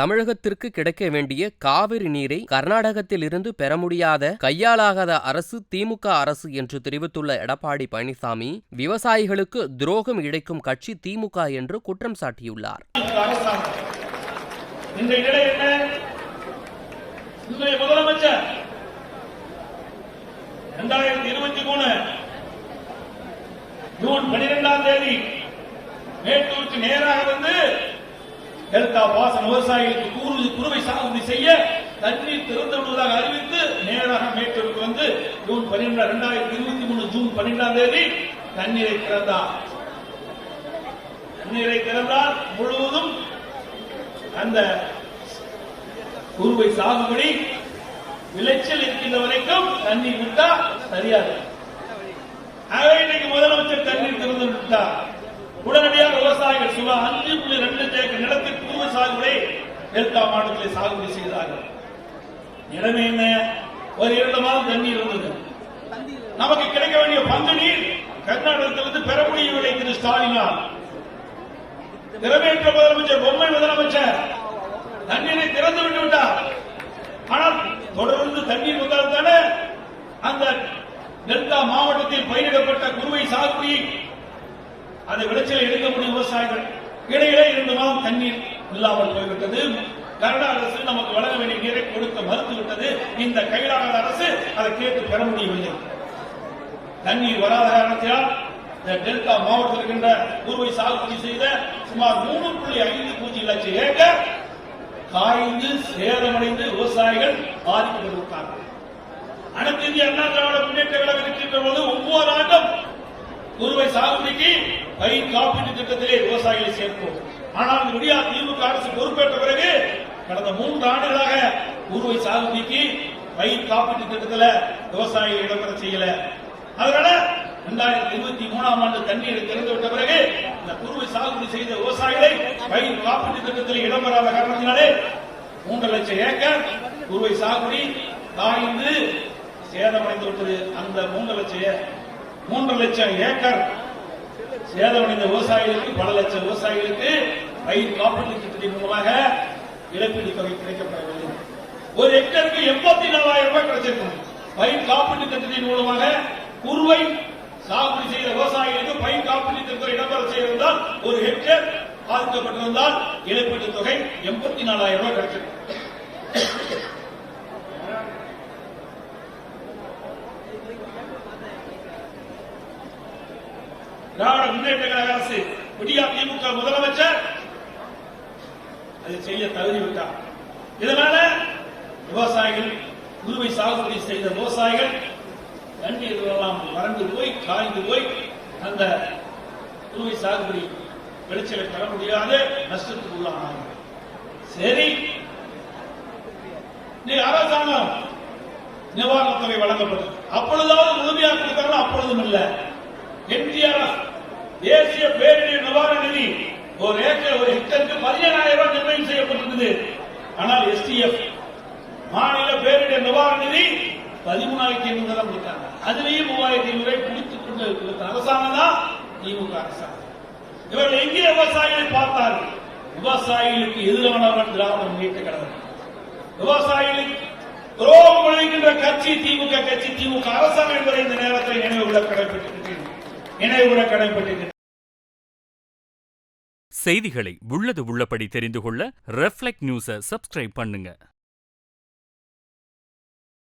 தமிழகத்திற்கு கிடைக்க வேண்டிய காவிரி நீரை கர்நாடகத்தில் இருந்து பெற முடியாத கையாலாகாத அரசு திமுக அரசு என்று தெரிவித்துள்ள எடப்பாடி பழனிசாமி, விவசாயிகளுக்கு துரோகம் இழைக்கும் கட்சி திமுக என்று குற்றம் சாட்டியுள்ளார். முதலமைச்சர் 2023 ஜூன் 12ஆம் தேதி மேட்டூருக்கு நேராக வந்து டெல்டா பாசன விவசாயிகளுக்கு குறுவை சாகுபடி செய்ய தண்ணீர் திறந்து விடுவதாக அறிவித்து நேராக மேட்டூருக்கு வந்து ஜூன் 12 2023 ஜூன் 12ஆம் தேதி தண்ணீரை திறந்தார். தண்ணீரை திறந்தால் முழுவதும் அந்த குறுவை சாகுபடி விளைச்சல் இருக்கின்ற வரைக்கும் தண்ணீர் விட்டா சரியாது. இன்னைக்கு முதலமைச்சர் தண்ணீர் திறந்து விட்டார். உடனடியாக விவசாயிகள் சுமார் 5.2 ஏக்கர் நிலத்தில் குறுவை சாகுபடி டெல்டா மாவட்டத்தில் சாகுபடி செய்தார்கள். நிலைமை என்ன? ஒரு 2 மாதம் தண்ணீர் இருந்தது. நமக்கு கிடைக்க வேண்டிய பங்கு நீர் கர்நாடகத்திலிருந்து பெற முடியவில்லை. திரு ஸ்டாலினால் திறமையற்ற முதலமைச்சர், பொம்மை முதலமைச்சர் தண்ணீரை திறந்து விட்டு விட்டார். ஆனால் தொடர்ந்து தண்ணீர் வந்தால்தானே அந்த டெல்டா மாவட்டத்தில் பயிரிடப்பட்ட குறுவை சாகுபடி அந்த விளைச்சலை எடுக்க முடியும் விவசாயிகள். இடையிலே 2 மாதம் தண்ணீர் இல்லாமல் போய்விட்டது. கர்நாடக அரசு நமக்கு வழங்க வேண்டிய நீரை கொடுக்க மறுத்துவிட்டது. இந்த கைலாகாத அரசு அதை கேட்டு பெற முடியவில்லை. தண்ணீர் வராத காரணத்தால் டெல்டா மாவட்டத்தில் இருக்கின்ற குறுவை சாகுபடி செய்த சுமார் 3.50 லட்சம் ஏக்கர் காய்ந்து சேதமடைந்து விவசாயிகள் பாதிக்கப்பட்டிருக்கிறார்கள். அனைத்து இந்திய அண்ணா திராவிட முன்னேற்ற கழகம் இருக்கின்ற போது 9 ஆண்டும் குறுவை சாகுபடிக்கு பயிர் காப்பீட்டு திட்டத்திலே விவசாயிகளை சேர்ப்போம். ஆனால் விடியா திமுக அரசு பொறுப்பேற்ற பிறகு கடந்த 3 ஆண்டுகளாக குறுவை சாகுபடிக்கு பயிர் காப்பீட்டு திட்டத்தில் விவசாயிகள் இடம்பெற செய்யல. அதனால 2023ஆம் ஆண்டு தண்ணீரை திறந்துவிட்ட பிறகு இந்த குறுவை சாகுபடி செய்த விவசாயிகளை பயிர் காப்பீட்டு திட்டத்தில் இடம்பெறாத காரணத்தினாலே 3 லட்சம் ஏக்கர் குறுவை சாகுபடி காய்ந்து சேதமடைந்து விட்டது. அந்த 3 லட்சம் ஏக்கர் சேதமடைந்த விவசாயிகளுக்கு, பல லட்சம் விவசாயிகளுக்கு பயிர் காப்பீட்டு திட்டத்தின் மூலமாக இழப்பீடு தொகை கிடைக்கப்படவில்லை. ஒரு ஹெக்டருக்கு 84,000 ரூபாய் கிடைச்சிருக்கும். பயிர் காப்பீட்டு திட்டத்தின் மூலமாக குறுவை சாகுபடி செய்த விவசாயிகளுக்கு பயிர் காப்பீட்டு திட்டத்தில் இடம்பெற செய்திருந்தால், ஒரு ஹெக்டேர் பாதிக்கப்பட்டிருந்தால் இழப்பீட்டு தொகை 84,000 ரூபாய் கிடைச்சிருக்கும். திராவிட முன்னேற்ற கழக அரசு, விடியா திமுக முதலமைச்சர் அதை செய்ய தவறிவிட்டார். இதனால விவசாயிகள், குறுவை சாகுபடி செய்த விவசாயிகள் தண்ணீர் எல்லாம் வறண்டு போய் காய்ந்து போய் அந்த குறுவை சாகுபடி விளைச்சலை பெற முடியாத நஷ்டத்துக்கு உள்ளானார்கள். சரி, நீ அரசாங்கம் நிவாரணத் தொகை வழங்கப்பட்டது. அப்பொழுதாவது முழுமையாக கொடுத்தாலும் அப்பொழுதும் இல்லை. எம்ஜிஆர் தேசிய பேரிடர் நிவாரண நிதி ஒரு ஹெக்டருக்கு 17,000 ரூபாய் நிர்ணயம் செய்யப்பட்டிருந்தது. ஆனால் எஸ்டிஎஃப் மாநில பேரிடர் நிவாரண நிதி 13,500 தான் கொடுத்தாங்க. அதுலேயும் 3,500 ரூபாய் பிடித்துக் கொண்டு கொடுத்த அரசாங்கம் தான் திமுக அரசாங்கம். இவர்கள் எங்கே விவசாயிகளை பார்த்தார்கள்? விவசாயிகளுக்கு எதிரானவர்கள் திராவிட முன்னேற்ற கழகம். விவசாயிகளுக்கு துரோகம் விளைவிக்கின்ற கட்சி திமுக கட்சி, திமுக அரசாங்கம் என்பதை இந்த நேரத்தில் நினைவுகூர கடமைப்பட்டிருக்கிறது. செய்திகளை உள்ளது உள்ளபடி தெரிந்து கொள்ள ரெஃப்ளெக்ட் நியூஸை சப்ஸ்கிரைப் பண்ணுங்க.